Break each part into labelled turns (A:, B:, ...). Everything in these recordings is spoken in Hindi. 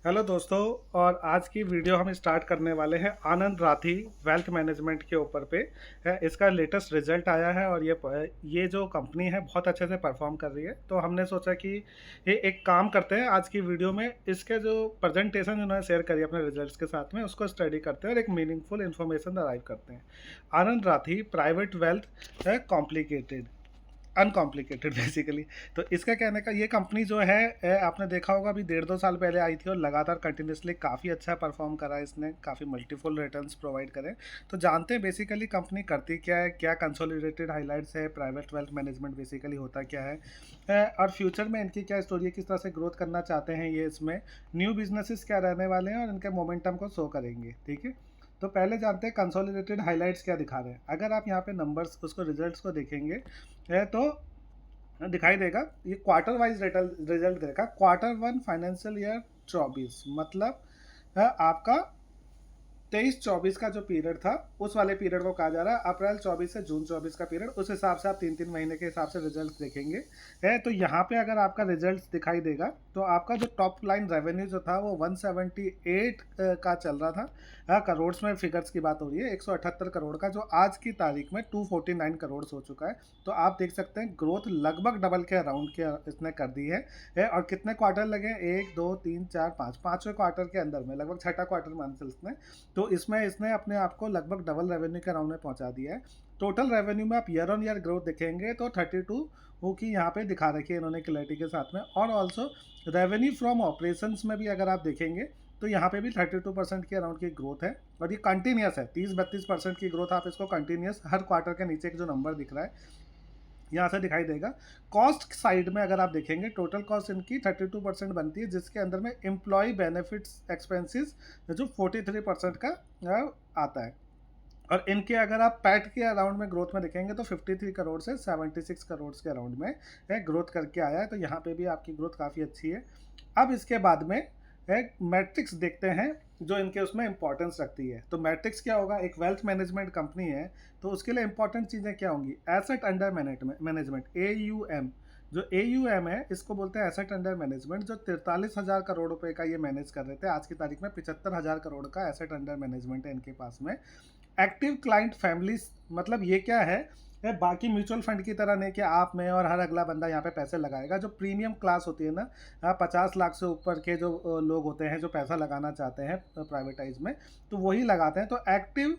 A: हेलो दोस्तों। और आज की वीडियो हम स्टार्ट करने वाले हैं आनंद राठी वेल्थ मैनेजमेंट के ऊपर पे है। इसका लेटेस्ट रिजल्ट आया है और ये जो कंपनी है बहुत अच्छे से परफॉर्म कर रही है। तो हमने सोचा कि ये एक काम करते हैं, आज की वीडियो में इसके जो प्रेजेंटेशन उन्होंने शेयर करी अपने रिजल्ट्स के साथ में उसको स्टडी करते हैं और एक मीनिंगफुल इन्फॉर्मेशन अराइव करते हैं। आनंद राठी प्राइवेट वेल्थ है कॉम्प्लिकेटेड अनकॉम्प्लिकेटेड बेसिकली। तो इसका कहने का ये कंपनी जो है आपने देखा होगा अभी 1.5-2 साल पहले आई थी और लगातार कंटिन्यूसली काफ़ी अच्छा परफॉर्म करा है इसने, काफ़ी मल्टीपल रिटर्न्स प्रोवाइड करें। तो जानते हैं बेसिकली कंपनी करती क्या है, क्या कंसोलिडेटेड हाइलाइट्स है, प्राइवेट वेल्थ मैनेजमेंट बेसिकली होता क्या है, और फ्यूचर में इनकी क्या स्टोरी है, किस तरह से ग्रोथ करना चाहते हैं ये, इसमें न्यू बिजनेसेस क्या रहने वाले हैं और इनके मोमेंटम को शो करेंगे। ठीक है, तो पहले जानते हैं कंसोलिडेटेड हाइलाइट्स क्या दिखा रहे हैं। अगर आप यहाँ पे नंबर्स उसको रिजल्ट्स को देखेंगे तो दिखाई देगा, ये क्वार्टर वाइज रिजल्ट देगा। Q1 फाइनेंशियल ईयर 24 मतलब आपका 23-24 का जो पीरियड था उस वाले पीरियड को कहा जा रहा है, अप्रैल 24 से जून 24 का पीरियड। उस हिसाब से आप 3-3 महीने के हिसाब से रिजल्ट देखेंगे है। तो यहाँ पे अगर आपका रिजल्ट दिखाई देगा तो आपका जो टॉप लाइन रेवेन्यू जो था वो 178 का चल रहा था। करोड़ में फिगर्स की बात हो रही है, 178 करोड़ का, जो आज की तारीख में 249 करोड़ हो चुका है। तो आप देख सकते हैं ग्रोथ लगभग डबल के अराउंड के इसने कर दी है। और कितने क्वार्टर लगे, 1 2 3 4 5, पाँचवें क्वार्टर के अंदर में, लगभग छठा क्वार्टर मान से इसने। तो इसमें इसने अपने आप को लगभग डबल रेवेन्यू के राउंड में पहुंचा दिया है। टोटल रेवेन्यू में आप ईयर ऑन ईयर ग्रोथ देखेंगे तो 32 वो की यहाँ पे दिखा रखी है इन्होंने क्लैरिटी के साथ में। और ऑल्सो रेवेन्यू फ्रॉम ऑपरेशंस में भी अगर आप देखेंगे तो यहाँ पे भी 32% के अराउंड की ग्रोथ है। और ये कंटिन्यूस है, 30-32% की ग्रोथ आप इसको कंटिन्यूस हर क्वार्टर के नीचे जो नंबर दिख रहा है यहाँ से दिखाई देगा। कॉस्ट साइड में अगर आप देखेंगे टोटल कॉस्ट इनकी 32% बनती है, जिसके अंदर में एम्प्लॉय बेनिफिट्स एक्सपेंसेस जो 43% का आता है। और इनके अगर आप पैट के अराउंड में ग्रोथ में देखेंगे तो 53 करोड़ से 76 करोड़ के अराउंड में ग्रोथ करके आया है। तो यहाँ पे भी आपकी ग्रोथ काफ़ी अच्छी है। अब इसके बाद में एक मैट्रिक्स देखते हैं जो इनके उसमें इंपॉर्टेंस रखती है। तो मैट्रिक्स क्या होगा, एक वेल्थ मैनेजमेंट कंपनी है तो उसके लिए इंपॉर्टेंट चीज़ें क्या होंगी, एसेट अंडर मैनेजमेंट, AUM। जो AUM है इसको बोलते हैं एसेट अंडर मैनेजमेंट, जो 43,000 करोड़ रुपए का ये मैनेज कर रहे थे। आज की तारीख में 75,000 करोड़ का एसेट अंडर मैनेजमेंट है इनके पास में। एक्टिव क्लाइंट फैमिलीज मतलब ये क्या है, ये बाकी म्यूचुअल फंड की तरह नहीं कि आप में और हर अगला बंदा यहाँ पे पैसे लगाएगा। जो प्रीमियम क्लास होती है ना, 50 लाख से ऊपर के जो लोग होते हैं जो पैसा लगाना चाहते हैं प्राइवेटाइज में, तो वही लगाते हैं। तो active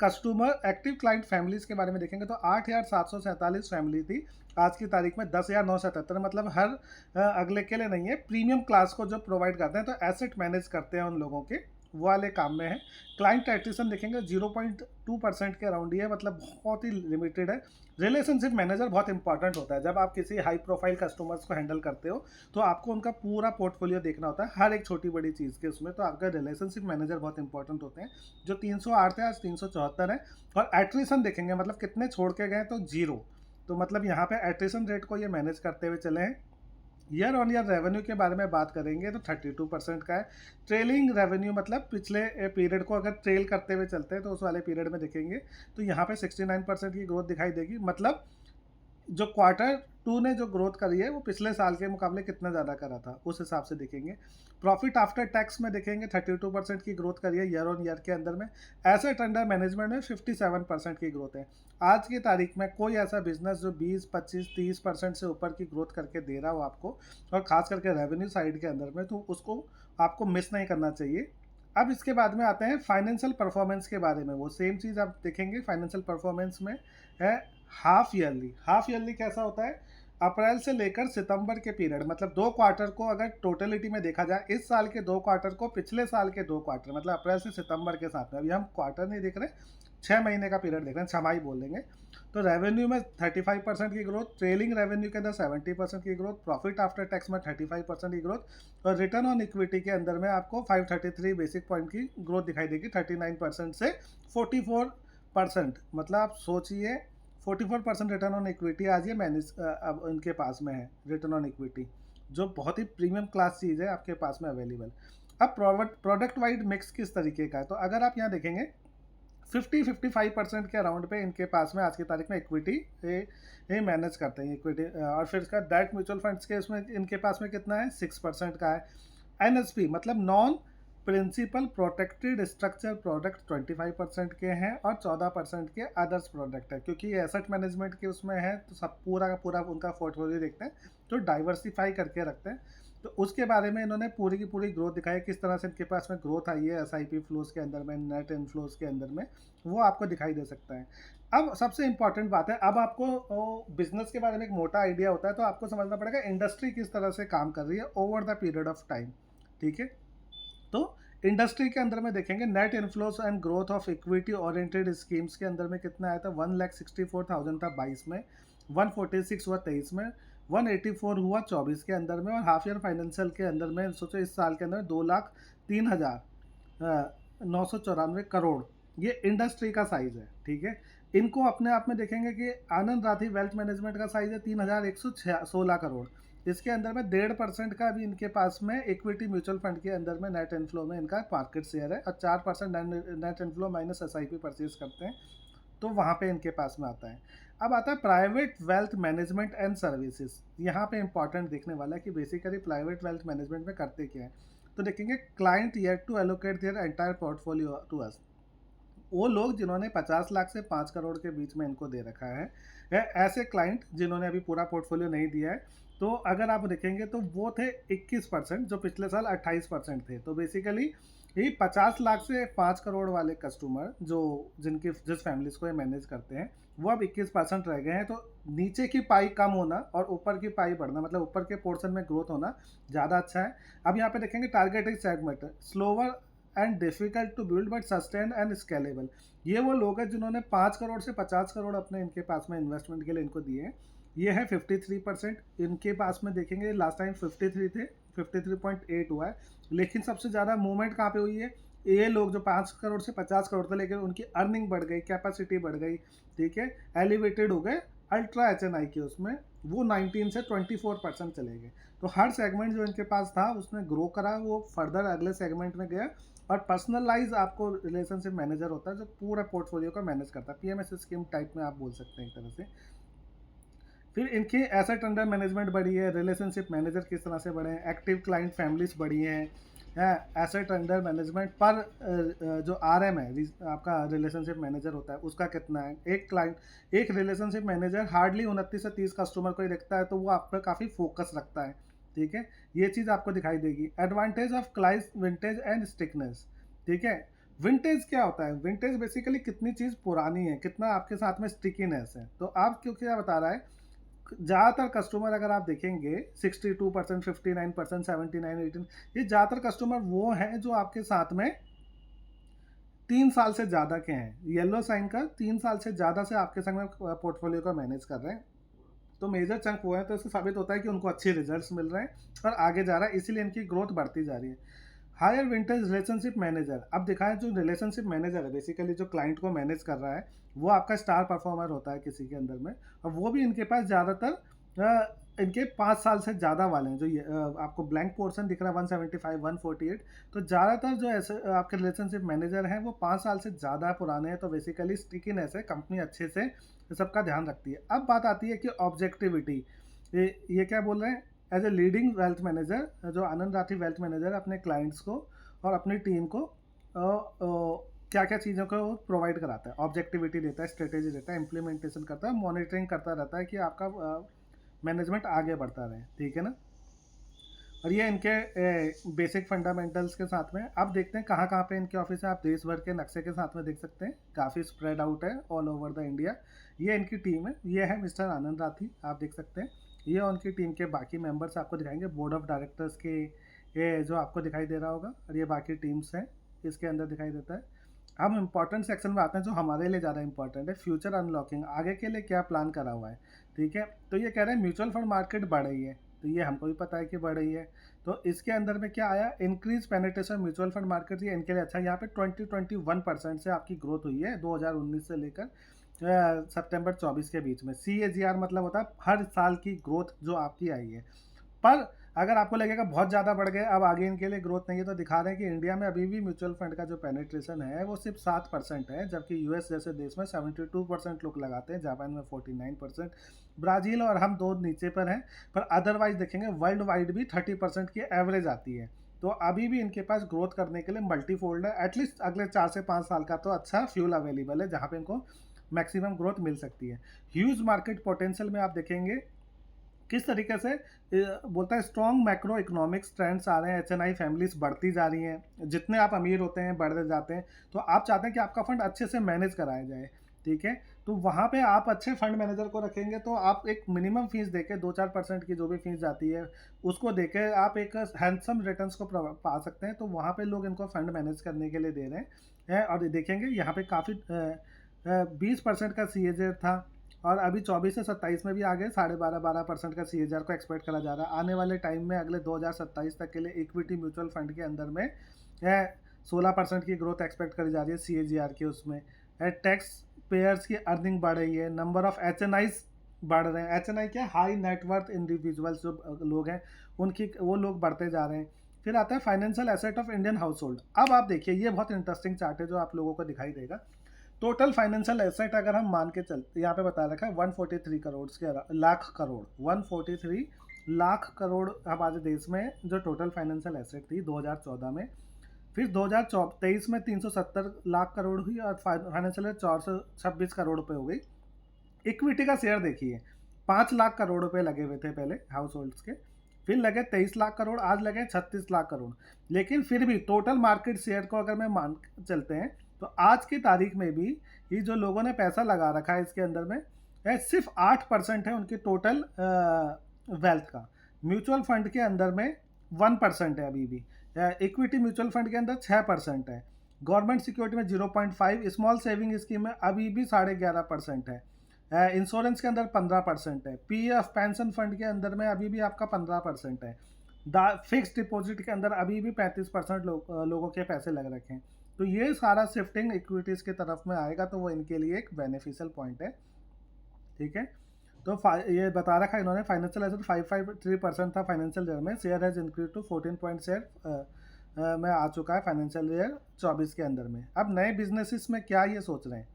A: customer, active client families के बारे में देखेंगे तो 8,747 फैमिली थी आज की तारीख में। 10,977 मतलब हर अगले के लिए नहीं है, प्रीमियम क्लास को जो प्रोवाइड करते हैं, तो एसेट मैनेज करते हैं उन लोगों के, वो वाले काम में है। क्लाइंट एट्रिशन देखेंगे 0.2% के अराउंड ही है, मतलब बहुत ही लिमिटेड है। रिलेशनशिप मैनेजर बहुत इंपॉर्टेंट होता है। जब आप किसी हाई प्रोफाइल कस्टमर्स को हैंडल करते हो तो आपको उनका पूरा पोर्टफोलियो देखना होता है, हर एक छोटी बड़ी चीज़ के उसमें। तो आपका रिलेशनशिप मैनेजर बहुत इंपॉर्टेंट होते हैं। जो 308 है आज 374 है। और एट्रिशन देखेंगे मतलब कितने छोड़ के गए, तो 0। तो मतलब यहाँ पे एट्रिशन रेट को ये मैनेज करते हुए चले हैं। ईयर ऑन ईयर रेवेन्यू के बारे में बात करेंगे तो 32% का है। ट्रेलिंग रेवेन्यू मतलब पिछले पीरियड को अगर ट्रेल करते हुए चलते हैं तो उस वाले पीरियड में देखेंगे तो यहाँ पे 69% की ग्रोथ दिखाई देगी। मतलब जो Q2 ने जो ग्रोथ करी है वो पिछले साल के मुकाबले कितना ज़्यादा करा था उस हिसाब से देखेंगे। प्रॉफिट आफ्टर टैक्स में देखेंगे 32% की ग्रोथ करी है ईयर ऑन ईयर के अंदर में। एसेट अंडर मैनेजमेंट में 57% की ग्रोथ है। आज की तारीख में कोई ऐसा बिजनेस जो 20, 25, 30% से ऊपर की ग्रोथ करके दे रहा हो आपको, और खास करके रेवेन्यू साइड के अंदर में, तो उसको आपको मिस नहीं करना चाहिए। अब इसके बाद में आते हैं फाइनेंशियल परफॉर्मेंस के बारे में। वो सेम चीज़ आप देखेंगे फाइनेंशियल परफॉर्मेंस में है। हाफ ईयरली कैसा होता है, अप्रैल से लेकर सितंबर के पीरियड, मतलब 2 क्वार्टर को अगर टोटलिटी में देखा जाए, इस साल के 2 क्वार्टर को पिछले साल के 2 क्वार्टर, मतलब अप्रैल से सितंबर के साथ में, अभी हम क्वार्टर नहीं देख रहे, 6 महीने का पीरियड देख रहे हैं, छमाही बोल देंगे। तो रेवेन्यू में 35% की ग्रोथ, ट्रेलिंग रेवेन्यू के अंदर 70% की ग्रोथ, प्रॉफिट आफ्टर टैक्स में 35% की ग्रोथ, और रिटर्न ऑन इक्विटी के अंदर में आपको 533 बेसिक पॉइंट की ग्रोथ दिखाई देगी, 39% से 44%। मतलब आप सोचिए 44% रिटर्न ऑन इक्विटी आज ये मैनेज अब इनके पास में है, रिटर्न ऑन इक्विटी, जो बहुत ही प्रीमियम क्लास चीज़ है आपके पास में अवेलेबल। अब प्रोडक्ट वाइड मिक्स किस तरीके का है, तो अगर आप यहाँ देखेंगे 50-55% के अराउंड पे इनके पास में आज की तारीख में इक्विटी ये मैनेज करते हैं इक्विटी। और फिर इसका डायरेक्ट म्यूचुअल फंड्स के उसमें इनके पास में कितना है, 6% का है। एनएसपी मतलब non principal protected structure product 25% के हैं और 14% के अदर्स प्रोडक्ट है, क्योंकि ये एसेट मैनेजमेंट के उसमें है तो सब पूरा का पूरा उनका पोर्टफोलियो देखते हैं, तो डाइवर्सिफाई करके रखते हैं। तो उसके बारे में इन्होंने पूरी की पूरी ग्रोथ दिखाई, किस तरह से इनके पास में ग्रोथ आई है एसआईपी फ्लोज के अंदर में, नेट इनफ्लोज के अंदर में, वो आपको दिखाई दे सकता है। अब सबसे इंपॉर्टेंट बात है, अब आपको बिजनेस के बारे में एक मोटा आइडिया होता है, तो आपको समझना पड़ेगा इंडस्ट्री किस तरह से काम कर रही है over the period of time. ठीक है, तो इंडस्ट्री के अंदर में देखेंगे net inflows and growth of equity oriented schemes के अंदर में कितना आया था, 1,64,000 था 22 में, 146 हुआ 23 में, 184 हुआ 24 के अंदर में, और हाफ ईयर फाइनेंशियल के अंदर में सोचो इस साल के अंदर 2,03,994 ये इंडस्ट्री का साइज है। ठीक है, इनको अपने आप में देखेंगे कि आनंद राठी वेल्थ मैनेजमेंट का साइज है 3,116 करोड़। इसके अंदर में 1.5% का भी इनके पास में इक्विटी म्यूचुअल फंड के अंदर में नेट इनफ्लो में इनका मार्केट शेयर है, और 4% net inflow minus SIP purchase करते हैं, तो वहाँ पे इनके पास में आता है। अब आता है private wealth management and services. यहाँ पे इंपॉर्टेंट देखने वाला है कि बेसिकली प्राइवेट वेल्थ मैनेजमेंट में करते क्या है। तो देखेंगे client yet to allocate their entire portfolio to us, वो लोग जिन्होंने 50 लाख से 5 करोड़ के बीच में इनको दे रखा है, ऐसे क्लाइंट जिन्होंने अभी पूरा पोर्टफोलियो नहीं दिया है, तो अगर आप देखेंगे तो वो थे 21%, जो पिछले साल 28% थे। तो बेसिकली यही 50 लाख से 5 करोड़ वाले कस्टमर जो जिस फैमिलीज को ये मैनेज करते हैं, वो अब 21% रह गए हैं। तो नीचे की पाई कम होना और ऊपर की पाई बढ़ना, मतलब ऊपर के पोर्शन में ग्रोथ होना ज़्यादा अच्छा है। अब यहाँ पे देखेंगे targeted segment slower and difficult to build but sustain and scalable. ये वो लोग हैं जिन्होंने 5 करोड़ से 50 करोड़ अपने इनके पास में इन्वेस्टमेंट के लिए इनको दिए हैं। ये है 53%। इनके पास में देखेंगे लास्ट टाइम 53 थे, 53.8 हुआ है। लेकिन सबसे ज़्यादा मूवमेंट कहाँ पे हुई है, ये लोग जो 5 करोड़ से 50 करोड़ थे, लेकिन उनकी अर्निंग बढ़ गई, कैपेसिटी बढ़ गई। ठीक है, एलिवेटेड हो गए अल्ट्रा एचएनआई के उसमें, वो 19 से 24% चले गए। तो हर सेगमेंट जो इनके पास था उसने ग्रो करा, वो फर्दर अगले सेगमेंट में गया। और पर्सनलाइज आपको रिलेशनशिप मैनेजर होता है जो पूरा पोर्टफोलियो को मैनेज करता है, पीएमएस स्कीम टाइप में आप बोल सकते हैं एक तरह से। फिर इनकी एसेट अंडर मैनेजमेंट बढ़ी है, रिलेशनशिप मैनेजर किस तरह से बढ़े हैं, एक्टिव क्लाइंट फैमिलीज बढ़ी हैं, एसेट अंडर मैनेजमेंट पर जो आरएम है आपका रिलेशनशिप मैनेजर होता है उसका कितना है। एक रिलेशनशिप मैनेजर हार्डली 29 से 30 कस्टमर को ही देखता है, तो वो आप पर काफ़ी फोकस रखता है। ठीक है, ये चीज़ आपको दिखाई देगी। Advantage of client vintage and stickiness. ठीक है, विंटेज क्या होता है, विंटेज बेसिकली कितनी चीज़ पुरानी है, कितना आपके साथ में स्टिकीनेस है। तो आप क्यों क्या बता रहा है, ज़्यादातर कस्टमर अगर आप देखेंगे 62%, 59%, 79, 18, ये ज़्यादातर कस्टमर वो हैं जो आपके साथ में 3 साल से ज़्यादा के हैं। येलो साइन का 3 साल से ज़्यादा से आपके संग में पोर्टफोलियो का मैनेज कर रहे हैं, तो मेजर चंक वो है। तो इससे साबित होता है कि उनको अच्छे रिजल्ट्स मिल रहे हैं और आगे जा रहा है, इसीलिए इनकी ग्रोथ बढ़ती जा रही है। Higher vintage relationship manager. अब दिखाएं जो रिलेशनशिप मैनेजर है बेसिकली जो क्लाइंट को मैनेज कर रहा है, वो आपका स्टार परफॉर्मर होता है किसी के अंदर में, और वो भी इनके पास ज़्यादातर इनके 5 साल से ज़्यादा वाले हैं। जो ये आपको ब्लैंक पोर्शन दिख रहा है 175, 148, तो ज़्यादातर जो ऐसे आपके रिलेशनशिप मैनेजर हैं वो 5 साल से ज़्यादा पुराने हैं। तो बेसिकली स्टिकीनेस है, कंपनी अच्छे से सबका ध्यान रखती है। अब बात आती है कि ऑब्जेक्टिविटी, ये क्या बोल रहे हैं, as a leading wealth manager जो आनंद राठी वेल्थ मैनेजर अपने क्लाइंट्स को और अपनी टीम को क्या क्या चीज़ों को प्रोवाइड कराता है, ऑब्जेक्टिविटी देता है, स्ट्रेटेजी देता है, इम्प्लीमेंटेशन करता है, मॉनिटरिंग करता रहता है कि आपका मैनेजमेंट आगे बढ़ता रहे। ठीक है ना, और ये इनके बेसिक फंडामेंटल्स के साथ में। अब देखते हैं कहाँ कहाँ पे इनके ऑफिस है। आप देश भर के नक्शे के साथ में देख सकते हैं, काफ़ी स्प्रेड आउट है ऑल ओवर द इंडिया। ये इनकी टीम है, ये है मिस्टर आनंद राठी, आप देख सकते हैं। ये उनकी टीम के बाकी मेंबर्स आपको दिखाएंगे, बोर्ड ऑफ डायरेक्टर्स के ये जो आपको दिखाई दे रहा होगा, और ये बाकी टीम्स हैं इसके अंदर दिखाई देता है। हम इंपॉर्टेंट सेक्शन में आते हैं जो हमारे लिए ज़्यादा इंपॉर्टेंट है, फ्यूचर अनलॉकिंग, आगे के लिए क्या प्लान करा हुआ है। ठीक है, तो ये कह रहे हैं म्यूचुअल फंड मार्केट बढ़ रही है, तो ये हमको भी पता है कि बढ़ रही है। तो इसके अंदर में क्या आया, increase penetration mutual fund market, ये इनके लिए अच्छा है। यहाँ पे 21% से आपकी ग्रोथ हुई है 2019 से लेकर सितंबर 24 के बीच में। CAGR मतलब होता है हर साल की ग्रोथ जो आपकी आई है। पर अगर आपको लगेगा बहुत ज़्यादा बढ़ गए, अब आगे इनके लिए ग्रोथ नहीं है, तो दिखा रहे हैं कि इंडिया में अभी भी म्यूचुअल फंड का जो पेनिट्रेशन है वो सिर्फ 7% है, जबकि यूएस जैसे देश में 72% लोग लगाते हैं, जापान में 49%, ब्राज़ील और हम दो नीचे पर हैं। पर अदरवाइज देखेंगे वर्ल्ड वाइड भी 30% की एवरेज आती है। तो अभी भी इनके पास ग्रोथ करने के लिए मल्टीफोल्ड है, एटलीस्ट अगले 4 से 5 साल का तो अच्छा फ्यूल अवेलेबल है जहाँ पे इनको मैक्सिमम ग्रोथ मिल सकती है। ह्यूज मार्केट पोटेंशियल में आप देखेंगे किस तरीके से बोलता है स्ट्रॉन्ग मैक्रो इकोनॉमिक्स ट्रेंड्स आ रहे हैं, एचएनआई फैमिलीज बढ़ती जा रही हैं, जितने आप अमीर होते हैं बढ़ते जाते हैं, तो आप चाहते हैं कि आपका फंड अच्छे से मैनेज कराया जाए, ठीक है। तो वहाँ पे आप अच्छे फंड मैनेजर को रखेंगे तो आप एक मिनिमम फीस देके 2-4% की जो भी फीस जाती है उसको देके आप एक हैंडसम रिटर्न्स को पा सकते हैं। तो वहाँ पे लोग इनको फंड मैनेज करने के लिए दे रहे हैं। और देखेंगे यहाँ पे काफ़ी 20% का CAGR था और अभी 24 से 27 में भी आगे 12.5% का CAGR को एक्सपेक्ट करा जा रहा है। आने वाले टाइम में अगले 2027 तक के लिए इक्विटी म्यूचुअल फंड के अंदर में 16% की ग्रोथ एक्सपेक्ट करी जा रही है CAGR की। उसमें टैक्स पेयर्स की अर्निंग बढ़ रही है, नंबर ऑफ HNIs बढ़ रहे हैं। HNI क्या, हाई नेटवर्थ इंडिविजुअल्स जो लोग हैं उनकी वो लोग बढ़ते जा रहे हैं। फिर आता है financial asset of Indian house hold. अब आप देखिए ये बहुत इंटरेस्टिंग चार्ट है जो आप लोगों को दिखाई देगा। टोटल फाइनेंशियल एसेट अगर हम मान के चलते, यहाँ पे बता रखा है 143 करोड़ के लाख करोड़, 143 लाख करोड़ हमारे देश में जो टोटल फाइनेंशियल एसेट थी 2014 में। फिर 2023 में 370 लाख करोड़ हुई और फाइनेंशियल 426 करोड़ रुपये हो गई। इक्विटी का शेयर देखिए 5 लाख करोड़ रुपए लगे हुए थे पहले हाउस होल्ड्स के, फिर लगे 23 लाख करोड़, आज लगे 36 लाख करोड़। लेकिन फिर भी टोटल मार्केट शेयर को अगर मैं मान चलते हैं तो आज की तारीख में भी ये जो लोगों ने पैसा लगा रखा है इसके अंदर में सिर्फ 8% है उनकी टोटल वेल्थ का। म्यूचुअल फंड के अंदर में 1% है अभी भी, इक्विटी म्यूचुअल फंड के अंदर 6% है, गवर्नमेंट सिक्योरिटी में 0.5, स्मॉल सेविंग स्कीम में अभी भी 11.5% है, इंश्योरेंस के अंदर 15% है, PF पेंशन फंड के अंदर में अभी भी आपका 15% है, फिक्स डिपॉजिट के अंदर अभी भी 35% लोगों के पैसे लग रखे हैं। तो ये सारा शिफ्टिंग इक्विटीज़ की तरफ में आएगा तो वो इनके लिए एक बेनिफिशियल पॉइंट है, ठीक है। तो ये बता रखा है इन्होंने फाइनेंशियल एसेट 553% था फाइनेंशियल ईयर में, share has increase to 14 point share में आ चुका है फाइनेंशियल ईयर 24 के अंदर में। अब नए बिजनेसेस में क्या ये सोच रहे हैं,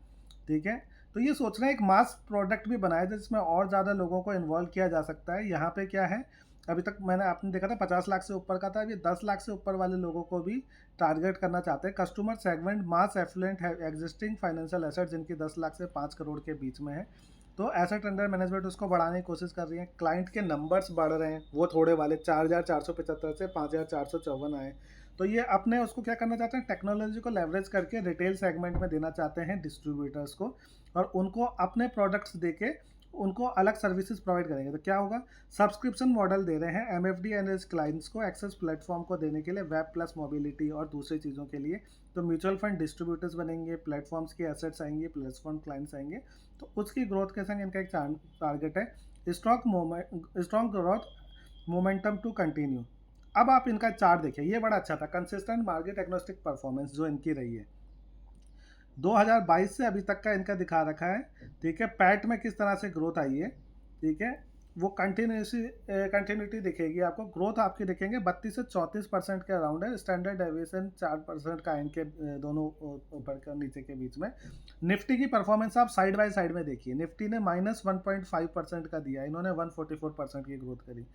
A: ठीक है, तो ये सोच रहे हैं एक मास प्रोडक्ट भी बनाया जाए जिसमें और ज़्यादा लोगों को इन्वॉल्व किया जा सकता है। यहाँ पे क्या है, अभी तक मैंने आपने देखा था 50 लाख से ऊपर का था, अभी 10 लाख से ऊपर वाले लोगों को भी टारगेट करना चाहते हैं। कस्टमर सेगमेंट मास एफ्लुएंट है एग्जिस्टिंग फाइनेंशियल एसेट जिनकी 10 लाख से 5 करोड़ के बीच में है, तो एसेट अंडर मैनेजमेंट उसको बढ़ाने की कोशिश कर रही है। क्लाइंट के नंबर्स बढ़ रहे हैं, वो थोड़े वाले 4,475 से 5,454 आए। तो ये अपने उसको क्या करना चाहते हैं, टेक्नोलॉजी को लेवरेज करके रिटेल सेगमेंट में देना चाहते हैं डिस्ट्रीब्यूटर्स को, और उनको अपने प्रोडक्ट्स देके उनको अलग सर्विसेज प्रोवाइड करेंगे। तो क्या होगा, सब्सक्रिप्शन मॉडल दे रहे हैं MFD एंड इस क्लाइंट्स को एक्सेस प्लेटफॉर्म को देने के लिए, वेब प्लस मोबिलिटी और दूसरी चीज़ों के लिए। तो म्यूचुअल फंड डिस्ट्रीब्यूटर्स बनेंगे, प्लेटफॉर्म्स के एसेट्स आएंगे, प्लेटफॉर्म क्लाइंट्स आएंगे, तो उसकी ग्रोथ के संग इनका एक टारगेट है strong growth momentum to continue. अब आप इनका चार्ट देखिए, ये बड़ा अच्छा था, कंसिस्टेंट मार्केट एग्नोस्टिक परफॉर्मेंस जो इनकी रही है 2022 से अभी तक का इनका दिखा रखा है, ठीक है। पैट में किस तरह से ग्रोथ आई है, ठीक है, वो कंटिन्यूटी दिखेगी आपको। ग्रोथ आपकी देखेंगे 32 से 34% के अराउंड है, स्टैंडर्ड डेविएशन 4% का इनके दोनों ऊपर का नीचे के बीच में। निफ्टी की परफॉर्मेंस आप साइड बाय साइड में देखिए, निफ्टी ने -1.5% का दिया, इन्होंने 144% की ग्रोथ करी।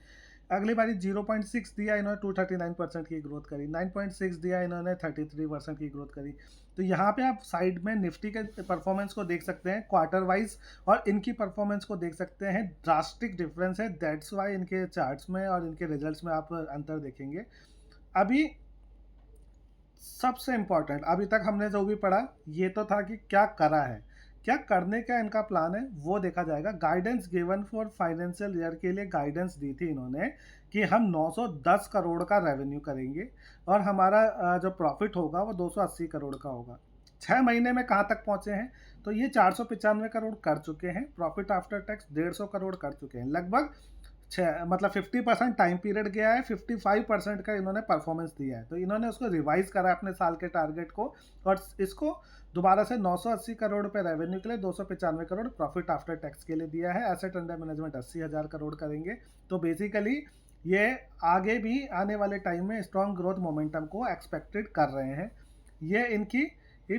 A: अगली बारी 0.6 दिया इन्होंने, 239% की ग्रोथ करी। 9.6 दिया इन्होंने, 33% की ग्रोथ करी। तो यहाँ पे आप साइड में निफ्टी के परफॉर्मेंस को देख सकते हैं क्वार्टर वाइज, और इनकी परफॉर्मेंस को देख सकते हैं, ड्रास्टिक डिफरेंस है। दैट्स वाई इनके चार्ट्स में और इनके रिजल्ट्स में आप अंतर देखेंगे। अभी सबसे इम्पॉर्टेंट अभी तक हमने जो भी पढ़ा ये तो था कि क्या करा है, क्या करने का इनका प्लान है वो देखा जाएगा। Guidance given for financial year के लिए गाइडेंस दी थी इन्होंने कि हम 910 करोड़ का रेवेन्यू करेंगे और हमारा जो प्रॉफिट होगा वो 280 करोड़ का होगा। 6 महीने में कहाँ तक पहुँचे हैं, तो ये 495 करोड़ कर चुके हैं, प्रॉफिट आफ्टर टैक्स 150 करोड़ कर चुके हैं। लगभग मतलब 50% टाइम पीरियड गया है, 55% का इन्होंने परफॉर्मेंस दिया है। तो इन्होंने उसको रिवाइज करा अपने साल के टारगेट को, और इसको दोबारा से 980 करोड़ रुपए रेवेन्यू के लिए, 295 करोड़ प्रॉफिट आफ्टर टैक्स के लिए दिया है। एसेट अंडर मैनेजमेंट 80,000 करोड़ करेंगे। तो बेसिकली ये आगे भी आने वाले टाइम में स्ट्रॉन्ग ग्रोथ मोमेंटम को एक्सपेक्टेड कर रहे हैं। ये इनकी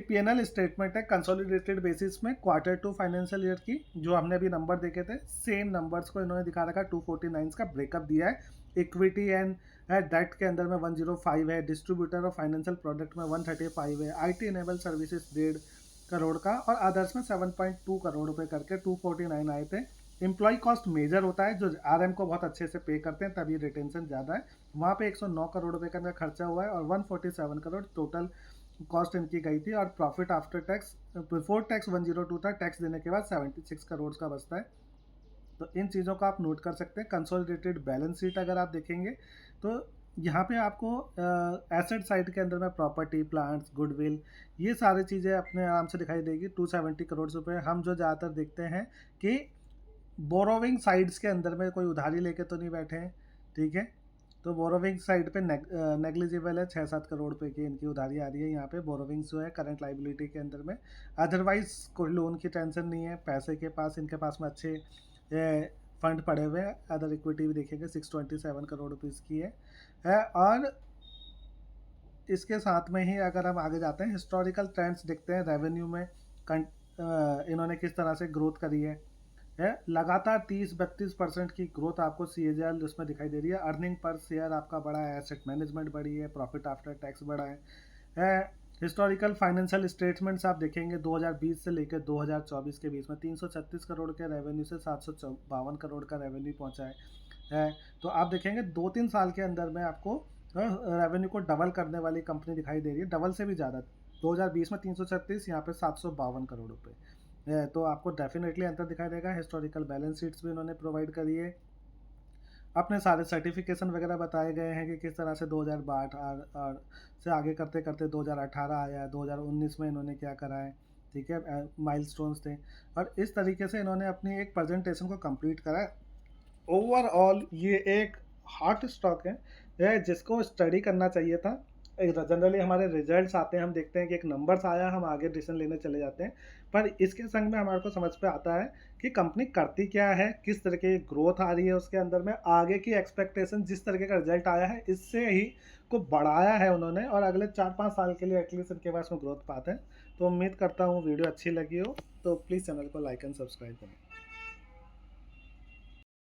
A: P&L स्टेटमेंट है कंसोलिडेटेड बेसिस में Q2 फाइनेंशियल ईयर की, जो हमने अभी नंबर देखे थे सेम नंबर्स को इन्होंने दिखा रखा। 249 का ब्रेकअप दिया है, इक्विटी एंड है, डेट के अंदर में 105 है, डिस्ट्रीब्यूटर और फाइनेंशियल प्रोडक्ट में 135 है, IT इनेबल सर्विसेज 1.5 करोड़ का, और अदर्स में 7.2 करोड़ रुपए करके 249 आए थे। एम्प्लॉय कॉस्ट मेजर होता है, जो RM को बहुत अच्छे से पे करते हैं, तभी रिटेंशन ज़्यादा है, वहाँ पे 109 करोड़ रुपए का इनका खर्चा हुआ है, और 147 करोड़ टोटल कॉस्ट इनकी गई थी, और profit after tax before tax 102 था, टैक्स देने के बाद 76 करोड़ का बचता है। तो इन चीज़ों का आप नोट कर सकते हैं। कंसोलिडेटेड बैलेंस शीट अगर आप देखेंगे तो यहाँ पे आपको एसेट साइड के अंदर में प्रॉपर्टी, प्लांट्स, गुडविल, ये सारी चीज़ें अपने आराम से दिखाई देगी। 270 करोड़ रुपए हम जो ज़्यादातर देखते हैं कि बोरोविंग साइड्स के अंदर में कोई उधारी लेके तो नहीं बैठे हैं, ठीक है। तो बोरोविंग साइड पे नेग्लिजिबल है, 6-7 करोड़ रुपए की इनकी उधारी आ रही है यहाँ पे बोरोविंग्स जो है करंट लाइबिलिटी के अंदर में। अदरवाइज कोई लोन की टेंशन नहीं है, पैसे के पास इनके पास में अच्छे फंड पड़े हुए हैं। अदर इक्विटी भी देखेंगे 627 करोड़ रुपीज़ की है। और इसके साथ में ही अगर हम आगे जाते हैं, हिस्टोरिकल ट्रेंड्स देखते हैं, रेवेन्यू में इन्होंने किस तरह से ग्रोथ करी है लगातार 30-32% की ग्रोथ आपको CAGR उसमें दिखाई दे रही है। अर्निंग पर शेयर आपका बढ़ा है, एसेट मैनेजमेंट बढ़ी है, प्रॉफिट आफ्टर टैक्स बढ़ा है। हिस्टोरिकल फाइनेंशियल स्टेटमेंट्स आप देखेंगे 2020 से लेकर 2024 के बीच में 336 करोड़ के रेवेन्यू से 752 करोड़ का रेवेन्यू पहुंचा है। तो आप देखेंगे 2-3 साल के अंदर में आपको रेवेन्यू को डबल करने वाली कंपनी दिखाई दे रही है, डबल से भी ज़्यादा। 2020 में 336, यहाँ पे 752 करोड़ रुपए। तो आपको डेफिनेटली अंतर दिखाई देगा। हिस्टोरिकल बैलेंस शीट्स भी इन्होंने प्रोवाइड करी है। अपने सारे सर्टिफिकेशन वगैरह बताए गए हैं कि किस तरह से 2012 से आगे करते करते 2018 आया, 2019 में इन्होंने क्या करा है, ठीक है, माइलस्टोन्स थे, और इस तरीके से इन्होंने अपनी एक प्रेजेंटेशन को कंप्लीट करा है। ओवरऑल ये एक हॉट स्टॉक है जिसको स्टडी करना चाहिए था। जनरली हमारे रिजल्ट्स आते हैं, हम देखते हैं कि एक नंबर्स आया, हम आगे डिसीजन लेने चले जाते हैं, पर इसके संग में हमारे को समझ पे आता है कि कंपनी करती क्या है, किस तरह की ग्रोथ आ रही है उसके अंदर में, आगे की एक्सपेक्टेशन, जिस तरीके का रिजल्ट आया है इससे ही को बढ़ाया है उन्होंने, और अगले 4-5 साल के लिए एटलीस्ट इनके पास में ग्रोथ पाते हैं। तो उम्मीद करता हूँ वीडियो अच्छी लगी हो, तो प्लीज़ चैनल को लाइक एंड सब्सक्राइब करें।